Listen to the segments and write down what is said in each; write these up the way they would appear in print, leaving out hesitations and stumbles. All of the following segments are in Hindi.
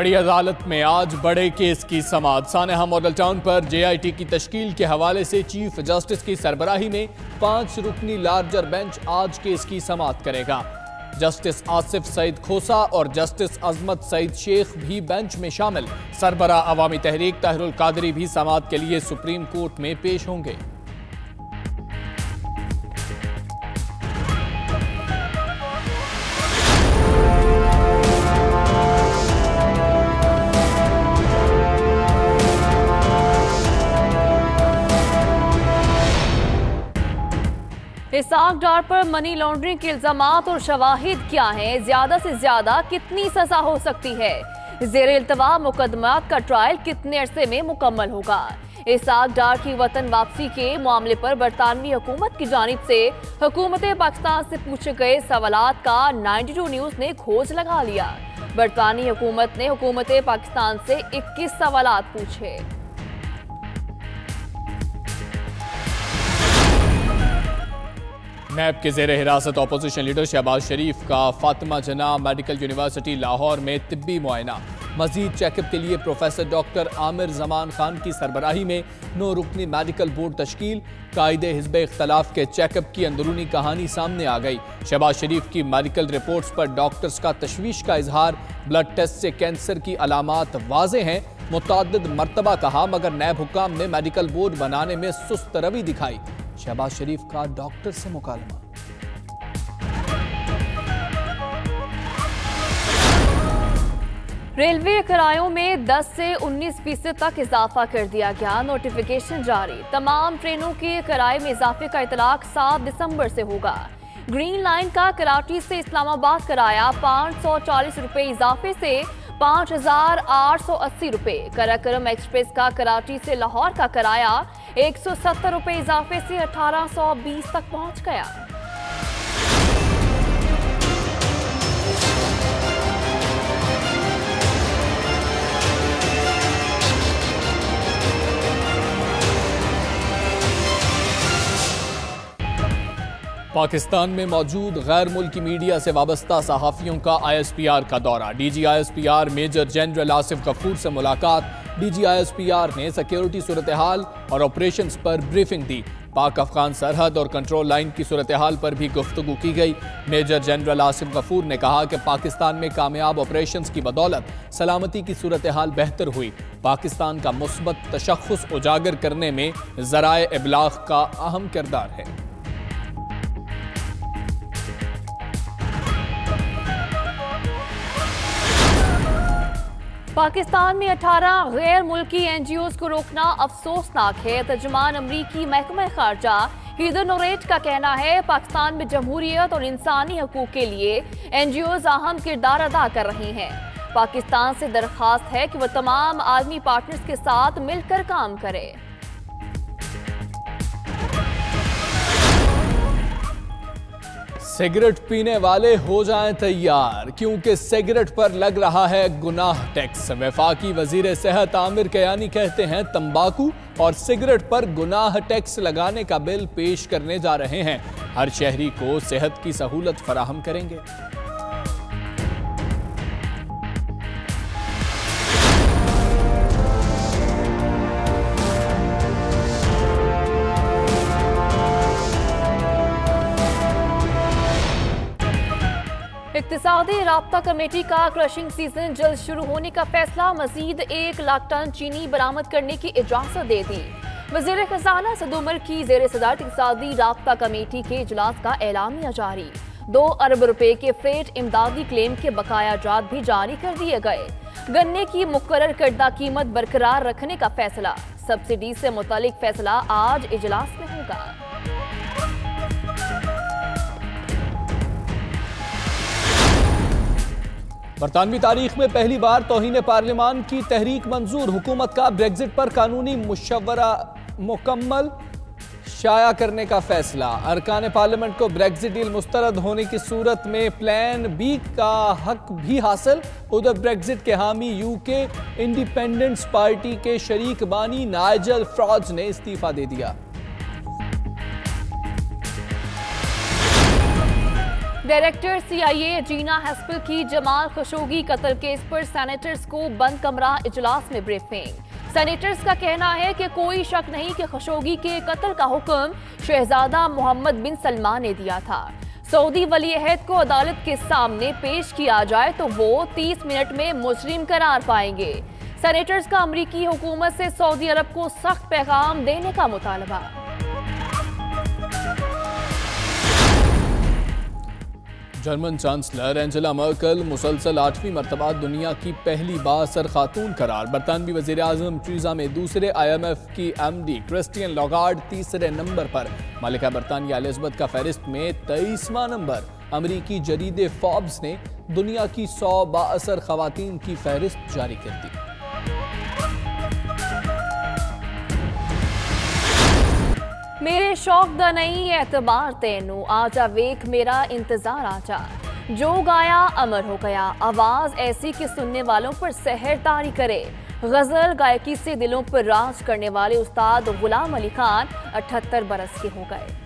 बड़ी अदालत में आज बड़े केस की समाअत। सानेहा मॉडल टाउन पर JIT की तश्कील के हवाले से चीफ जस्टिस की सरबराही में 5 रुकनी लार्जर बेंच आज केस की समाअत करेगा। जस्टिस आसिफ सईद खोसा और जस्टिस अजमत सईद शेख भी बेंच में शामिल। सरबराह अवामी तहरीक ताहिरुल कादरी भी समाअत के लिए सुप्रीम कोर्ट में पेश होंगे। इसाक डार पर मनी लॉन्ड्रिंग के इल्जामात और शवाहिद क्या हैं? ज्यादा से ज्यादा कितनी सजा हो सकती है? जेर इल्तवा मुकदमात का ट्रायल कितने अरसे में मुकम्मल होगा? इसाक डार की वतन वापसी के मामले पर बरतानवी हुकूमत की जानिब से हुकूमत पाकिस्तान से पूछे गए सवालात का 92 न्यूज ने खोज लगा लिया। बरतानी हुकूमत ने हुकूमत पाकिस्तान से 21 सवालात पूछे। नैब के जेर हिरासत अपोजिशन लीडर शहबाज शरीफ का फातिमा जना मेडिकल यूनिवर्सिटी लाहौर में तिब्बी मुआयना। मजीद चेकअप के लिए प्रोफेसर डॉक्टर आमिर जमान खान की सरबराही में 9 रुकनी मेडिकल बोर्ड तश्कील। कायदे हिज़्ब इख्तलाफ के चेकअप की अंदरूनी कहानी सामने आ गई। शहबाज शरीफ की मेडिकल रिपोर्ट्स पर डॉक्टर्स का तशवीश का इजहार। ब्लड टेस्ट से कैंसर की अलामात वाज़े हैं। मुतअद्दिद मरतबा कहा मगर नैब हुक्काम ने मेडिकल बोर्ड बनाने में सुस्त रवि दिखाई। शहबाज शरीफ का डॉक्टर से मुकालमा। रेलवे किरायों में 10 से 19% तक इजाफा कर दिया गया। नोटिफिकेशन जारी। तमाम ट्रेनों के किराए में इजाफे का इतलाक 7 दिसंबर से होगा। ग्रीन लाइन का कराची से इस्लामाबाद किराया 540 रुपए इजाफे से 5,880 रुपए। कराकरम एक्सप्रेस का कराची से लाहौर का किराया 170 रुपए इजाफे से 1820 तक पहुंच गया। पाकिस्तान में मौजूद गैर मुल्की मीडिया से वाबस्ता सहाफ़ियों का ISPR का दौरा। DG ISPR major general Asif Ghafoor से मुलाकात। DG ISPR ने सिक्योरिटी सूरत हाल और ऑपरेशंस पर ब्रीफिंग दी। पाक अफगान सरहद और कंट्रोल लाइन की सूरत हाल पर भी गुफ्तगू की गई। मेजर जनरल आसिफ गफूर ने कहा कि पाकिस्तान में कामयाब ऑपरेशंस की बदौलत सलामती की सूरत हाल बेहतर हुई। पाकिस्तान का मुस्बत तशख़्ख़ुस उजागर करने में ज़राए इब्लाग का अहम किरदार है। पाकिस्तान में 18 गैर मुल्की NGOs को रोकना अफसोसनाक है। तर्जुमान अमरीकी महकमा खारजा हीदर नोरेट का कहना है पाकिस्तान में जमहूरियत और इंसानी हकूक के लिए NGOs अहम किरदार अदा कर रही हैं। पाकिस्तान से दरख्वास्त है कि वह तमाम आलमी पार्टनर्स के साथ मिलकर काम करे। सिगरेट पीने वाले हो जाएं तैयार, क्योंकि सिगरेट पर लग रहा है गुनाह टैक्स। वफाकी वजीर सेहत आमिर कयानी कहते हैं तंबाकू और सिगरेट पर गुनाह टैक्स लगाने का बिल पेश करने जा रहे हैं। हर शहरी को सेहत की सहूलत फराहम करेंगे। इक्तिसादी राब्ता कमेटी का क्रशिंग सीजन जल्द शुरू होने का फैसला। मजीद 1 लाख टन चीनी बरामद करने की इजाजत दे दी। वजीर खजाना सद उमर की जेर सदारत इक्तिसादी राब्ता कमेटी के इजलास का एलामिया जारी। 2 अरब रुपए के फ्रेट इमदादी क्लेम के बकाया जात भी जारी कर दिए गए। गन्ने की मुकर्रर करदा कीमत बरकरार रखने का फैसला। सब्सिडी से मुतालिक फैसला आज इजलास में होगा। बरतानवी तारीख में पहली बार तौहीन पार्लिमान की तहरीक मंजूर। हुकूमत का ब्रेग्जिट पर कानूनी मुशव्वरा मुकम्मल शाया करने का फैसला। अरकान पार्लियामेंट को ब्रेग्जिट डील मुस्तरद होने की सूरत में प्लान बी का हक भी हासिल। उधर ब्रेग्जिट के हामी UK इंडिपेंडेंस पार्टी के शरीक बानी नाइजल फ्राज ने इस्तीफा दे दिया। डायरेक्टर CIA जीना हैस्पल की जमाल खशोगी कत्ल केस पर सेनेटर्स को बंद कमरा इजलास में ब्रीफिंग। सेनेटर्स का कहना है कि कोई शक नहीं कि खशोगी के कत्ल का हुक्म शहजादा मोहम्मद बिन सलमान ने दिया था। सऊदी वली अहद को अदालत के सामने पेश किया जाए तो वो 30 मिनट में मुजरिम करार पाएंगे। सेनेटर्स का अमरीकी हुकूमत से सऊदी अरब को सख्त पैगाम देने का मुतालबा। जर्मन चांसलर एंजेला मर्कल मुसलसल 8वीं मरतबा दुनिया की पहली बासर खातून करार। बरतानवी वज़ीर आज़म ट्रीजा में दूसरे IMF की MD क्रिस्टियन लॉगार्ड तीसरे नंबर पर। मलिका बरतानिया एलिज़ाबेथ का फहरिस्त में 23वां नंबर। अमरीकी जरीदे फॉर्ब्स ने दुनिया की 100 बाअसर खवातीन की फहरिस्त जारी कर दी। मेरे शौक दा नहीं एतबार तेनू आजा वेख मेरा इंतजार आजा। जो गाया अमर हो गया, आवाज ऐसी कि सुनने वालों पर सहर तारी करे। गजल गायकी से दिलों पर राज करने वाले उस्ताद गुलाम अली खान 78 बरस के हो गए।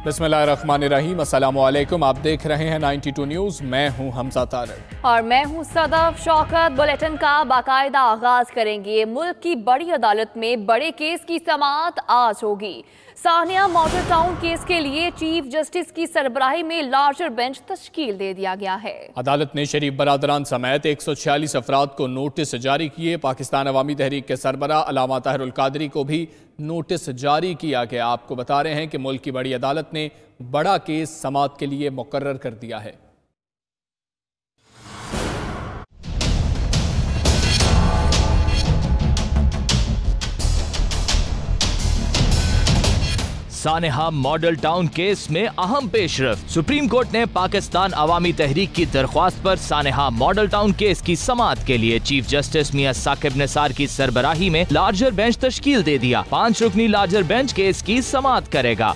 बिस्मिल्लाहिर्रहमानिर्रहीम, अस्सलाम वालेकुम। आप देख रहे हैं 92 न्यूज़। मैं हूं हमजा तारक और मैं हूं सदफ शौकत। बुलेटिन का बाकायदा आगाज करेंगे। मुल्क की बड़ी अदालत में बड़े केस की समाअत आज होगी। सानिया मॉडल टाउन केस के लिए चीफ जस्टिस की सरबराही में लार्जर बेंच तश्कील दे दिया गया है। अदालत ने शरीफ बरादरान समेत 146 अफराद को नोटिस जारी किए। पाकिस्तान अवामी तहरीक के सरबराह अल्लामा ताहिरुल कादरी को भी नोटिस जारी किया गया। आपको बता रहे हैं कि मुल्क की बड़ी अदालत ने बड़ा केस समाअत के लिए मुकर्रर कर दिया है। सानेहा मॉडल टाउन केस में अहम पेशरफ। सुप्रीम कोर्ट ने पाकिस्तान अवामी तहरीक की दरख्वास्त पर सानेहा मॉडल टाउन केस की समाअत के लिए चीफ जस्टिस मियां साकिब निसार की सरबराही में लार्जर बेंच तश्कील दे दिया। 5 रुकनी लार्जर बेंच केस की समाअत करेगा।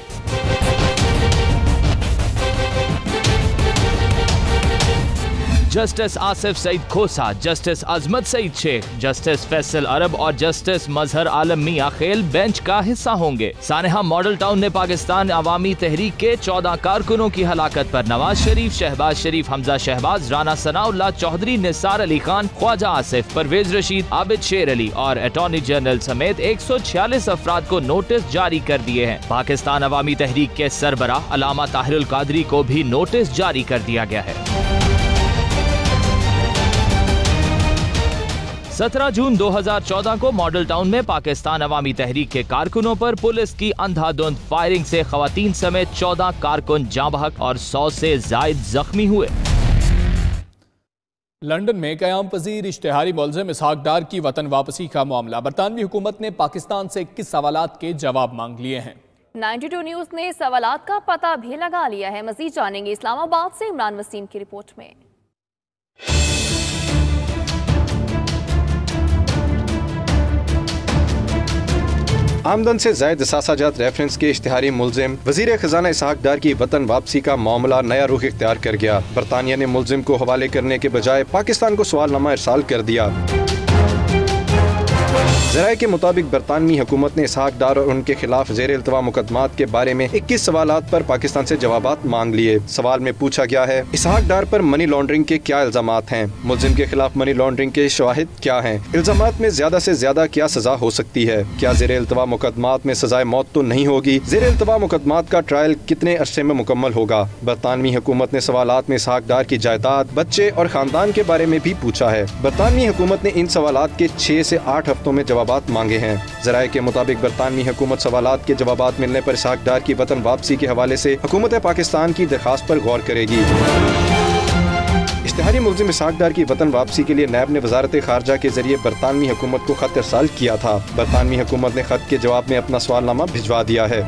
जस्टिस आसिफ सईद खोसा, जस्टिस अजमत सईद शेख, जस्टिस फैसल अरब और जस्टिस मजहर आलम मियां खेल बेंच का हिस्सा होंगे। सानेहा मॉडल टाउन ने पाकिस्तान अवामी तहरीक के 14 कारकुनों की हलाकत पर नवाज शरीफ, शहबाज शरीफ, हमजा शहबाज, राना सनाउल्लाह चौधरी, निसार अली खान, ख्वाजा आसिफ, परवेज रशीद, आबिद शेर अली और अटॉर्नी जनरल समेत 146 अफराद को नोटिस जारी कर दिए हैं। पाकिस्तान अवामी तहरीक के सरबराह अल्लामा ताहिरुल कादरी को भी नोटिस जारी कर दिया गया है। 17 जून 2014 को मॉडल टाउन में पाकिस्तान अवामी तहरीक के कारकुनों पर पुलिस की अंधाधुंध फायरिंग से खवातीन समेत 14 कारकुन जाँ बहक और 100 से जायद जख्मी हुए। लंदन में क़याम पजीर इश्तिहारी मुलज़िम इसहाक डार की वतन वापसी का मामला। बरतानवी हुकूमत ने पाकिस्तान से 21 सवालात के जवाब मांग लिए हैं। 92 न्यूज़ ने सवालात का पता भी लगा लिया है। मज़ीद जानेंगे इस्लामाबाद से इमरान वसीम की रिपोर्ट में। आमदन से जायद असासाजात रेफरेंस के इश्तिहारी मुलजिम वजीर खजाना इसहाक डार की वतन वापसी का मामला नया रुख इख्तियार कर गया। बरतानिया ने मुलजिम को हवाले करने के बजाय पाकिस्तान को सवालनामा इरसाल कर दिया। ज़राए के मुताबिक बरतानवी हुकूमत ने इसहाक डार और उनके खिलाफ ज़ेर इल्तवा मुकदमात के बारे में 21 सवालात पर पाकिस्तान से जवाबात मांग लिए। सवाल में पूछा गया है, इसहाक डार पर मनी लॉन्ड्रिंग के क्या इल्जामात हैं? मुलजिम के खिलाफ मनी लॉन्ड्रिंग के शवाहिद क्या हैं? इल्जामात में ज्यादा से ज्यादा क्या सजा हो सकती है? क्या ज़ेर इल्तवा मुकदमात में सजाए मौत तो नहीं होगी? ज़ेर इल्तवा मुकदमात का ट्रायल कितने अरसे में मुकम्मल होगा? बरतानवी हुकूमत ने सवालात में इसहाक डार की जायदाद, बच्चे और खानदान के बारे में भी पूछा है। बरतानवी हुकूमत ने इन सवालात के 6 से 8 हफ्तों में जवाबात मांगे हैं। ज़राए के मुताबिक बरतानवी हुकूमत सवालात के जवाबात मिलने पर इसहाक डार की वतन वापसी के हवाले से हुकूमत पाकिस्तान की दरखास्त पर गौर करेगी। इश्तिहारी मुलजिम इसहाक डार की वतन वापसी के लिए नैब ने वजारत खारजा के जरिए बरतानवी हुकूमत को खत इरसाल किया था। बरतानवी हुकूमत ने खत के जवाब में अपना सवालनामा भिजवा दिया है।